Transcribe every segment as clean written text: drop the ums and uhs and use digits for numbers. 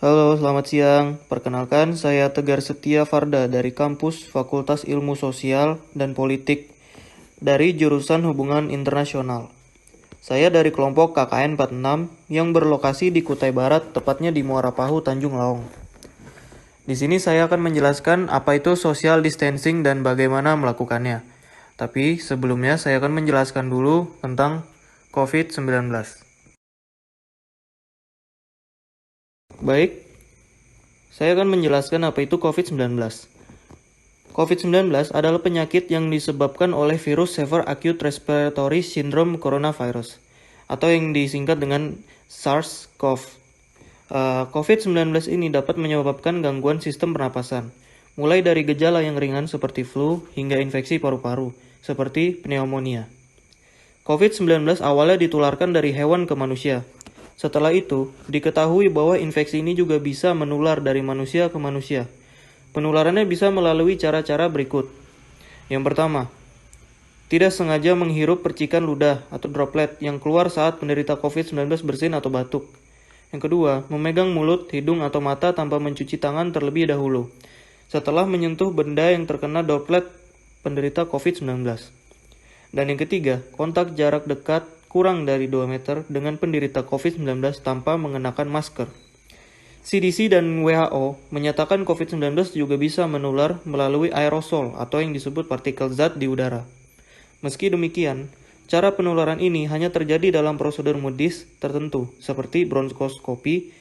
Halo, selamat siang. Perkenalkan, saya Tegar Setia Farda dari kampus Fakultas Ilmu Sosial dan Politik dari jurusan Hubungan Internasional. Saya dari kelompok KKN 46 yang berlokasi di Kutai Barat, tepatnya di Muara Pahu, Tanjung Laong. Di sini saya akan menjelaskan apa itu social distancing dan bagaimana melakukannya. Tapi sebelumnya saya akan menjelaskan dulu tentang COVID-19. Baik, saya akan menjelaskan apa itu COVID-19. COVID-19 adalah penyakit yang disebabkan oleh virus Severe Acute Respiratory Syndrome Coronavirus atau yang disingkat dengan SARS-CoV. COVID-19 ini dapat menyebabkan gangguan sistem pernapasan, mulai dari gejala yang ringan seperti flu hingga infeksi paru-paru seperti pneumonia. COVID-19 awalnya ditularkan dari hewan ke manusia. Setelah itu, diketahui bahwa infeksi ini juga bisa menular dari manusia ke manusia. Penularannya bisa melalui cara-cara berikut. Yang pertama, tidak sengaja menghirup percikan ludah atau droplet yang keluar saat penderita COVID-19 bersin atau batuk. Yang kedua, memegang mulut, hidung, atau mata tanpa mencuci tangan terlebih dahulu, setelah menyentuh benda yang terkena droplet penderita COVID-19. Dan yang ketiga, kontak jarak dekat kurang dari 2 meter dengan penderita COVID-19 tanpa mengenakan masker. CDC dan WHO menyatakan COVID-19 juga bisa menular melalui aerosol atau yang disebut partikel zat di udara. Meski demikian, cara penularan ini hanya terjadi dalam prosedur medis tertentu seperti bronkoskopi,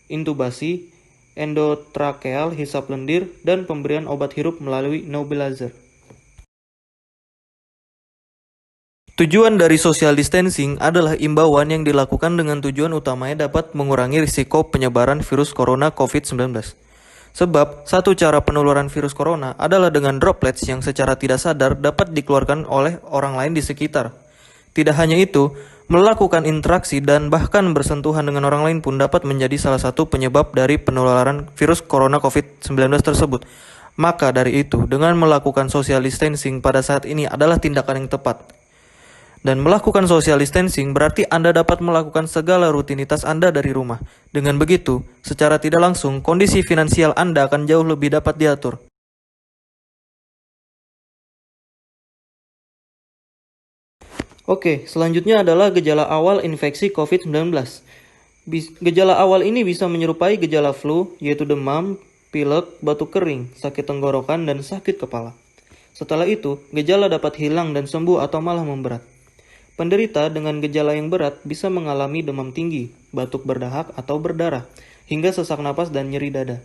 intubasi, endotrakeal hisap lendir, dan pemberian obat hirup melalui nebulizer. Tujuan dari social distancing adalah imbauan yang dilakukan dengan tujuan utamanya dapat mengurangi risiko penyebaran virus corona COVID-19. Sebab, satu cara penularan virus corona adalah dengan droplets yang secara tidak sadar dapat dikeluarkan oleh orang lain di sekitar. Tidak hanya itu, melakukan interaksi dan bahkan bersentuhan dengan orang lain pun dapat menjadi salah satu penyebab dari penularan virus corona COVID-19 tersebut. Maka dari itu, dengan melakukan social distancing pada saat ini adalah tindakan yang tepat. Dan melakukan social distancing berarti Anda dapat melakukan segala rutinitas Anda dari rumah. Dengan begitu, secara tidak langsung, kondisi finansial Anda akan jauh lebih dapat diatur. Oke, selanjutnya adalah gejala awal infeksi COVID-19. Gejala awal ini bisa menyerupai gejala flu, yaitu demam, pilek, batuk kering, sakit tenggorokan, dan sakit kepala. Setelah itu, gejala dapat hilang dan sembuh atau malah memberat. Penderita dengan gejala yang berat bisa mengalami demam tinggi, batuk berdahak atau berdarah, hingga sesak napas dan nyeri dada.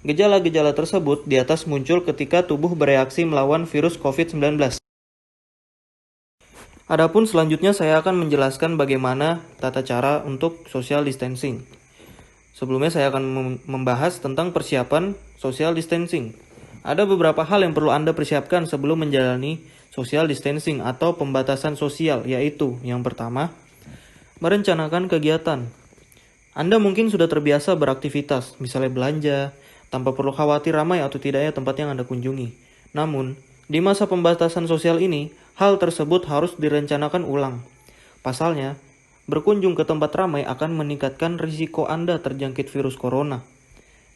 Gejala-gejala tersebut di atas muncul ketika tubuh bereaksi melawan virus COVID-19. Adapun selanjutnya saya akan menjelaskan bagaimana tata cara untuk social distancing. Sebelumnya saya akan membahas tentang persiapan social distancing. Ada beberapa hal yang perlu Anda persiapkan sebelum menjalani social distancing atau pembatasan sosial, yaitu yang pertama, merencanakan kegiatan. Anda mungkin sudah terbiasa beraktivitas, misalnya belanja, tanpa perlu khawatir ramai atau tidaknya tempat yang Anda kunjungi. Namun, di masa pembatasan sosial ini, hal tersebut harus direncanakan ulang. Pasalnya, berkunjung ke tempat ramai akan meningkatkan risiko Anda terjangkit virus corona.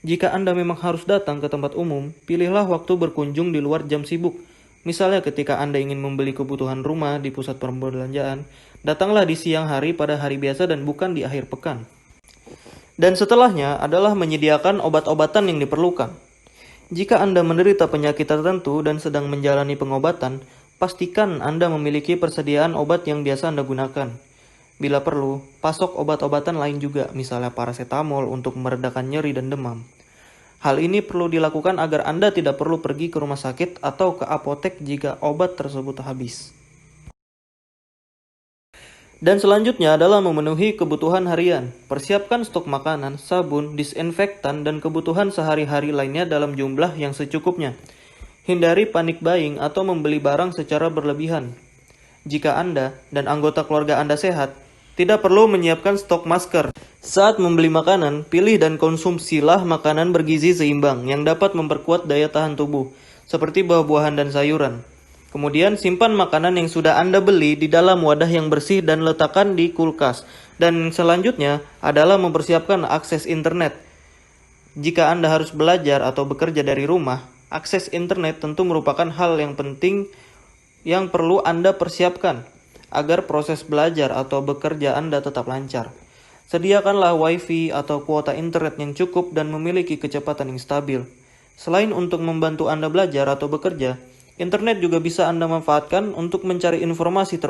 Jika Anda memang harus datang ke tempat umum, pilihlah waktu berkunjung di luar jam sibuk. Misalnya ketika Anda ingin membeli kebutuhan rumah di pusat perbelanjaan, datanglah di siang hari pada hari biasa dan bukan di akhir pekan. Dan setelahnya adalah menyediakan obat-obatan yang diperlukan. Jika Anda menderita penyakit tertentu dan sedang menjalani pengobatan, pastikan Anda memiliki persediaan obat yang biasa Anda gunakan. Bila perlu, pasok obat-obatan lain juga, misalnya paracetamol untuk meredakan nyeri dan demam. Hal ini perlu dilakukan agar Anda tidak perlu pergi ke rumah sakit atau ke apotek jika obat tersebut habis. Dan selanjutnya adalah memenuhi kebutuhan harian. Persiapkan stok makanan, sabun, disinfektan, dan kebutuhan sehari-hari lainnya dalam jumlah yang secukupnya. Hindari panic buying atau membeli barang secara berlebihan. Jika Anda dan anggota keluarga Anda sehat, tidak perlu menyiapkan stok masker. Saat membeli makanan, pilih dan konsumsilah makanan bergizi seimbang yang dapat memperkuat daya tahan tubuh, seperti buah-buahan dan sayuran. Kemudian simpan makanan yang sudah Anda beli di dalam wadah yang bersih dan letakkan di kulkas. Dan selanjutnya adalah mempersiapkan akses internet. Jika Anda harus belajar atau bekerja dari rumah, akses internet tentu merupakan hal yang penting yang perlu Anda persiapkan agar proses belajar atau bekerja Anda tetap lancar. Sediakanlah WiFi atau kuota internet yang cukup dan memiliki kecepatan yang stabil. Selain untuk membantu Anda belajar atau bekerja, internet juga bisa Anda manfaatkan untuk mencari informasi terbaru